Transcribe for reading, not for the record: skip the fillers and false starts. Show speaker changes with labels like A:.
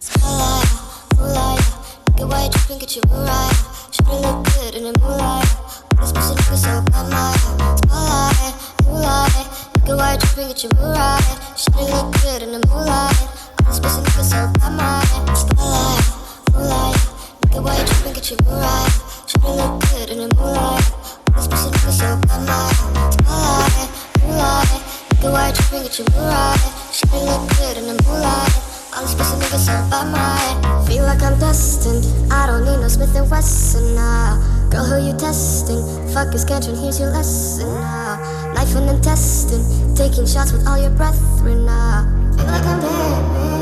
A: Spotlight, moonlight, nigga, why you tripping? Get your right. Should've look good in the moonlight. All this pussy nigga so bad, my spotlight, moonlight, nigga, why you tripping? Get your right. Should've look good in the moonlight. All this pussy nigga so bad, my spotlight, moonlight, nigga, why you tripping? Get your right. Should've look good in the moonlight. All this pussy nigga so bad, my spotlight, moonlight, nigga, why you tripping? Get your right. Should've look good in the moonlight. All this pussy niggas so by my feel like I'm destined. I don't need no Smith & Wesson now. Girl, who you testing? Fuck is Cantron, here's your lesson now. Knife and intestine, taking shots with all your brethren now. Feel like I'm dead,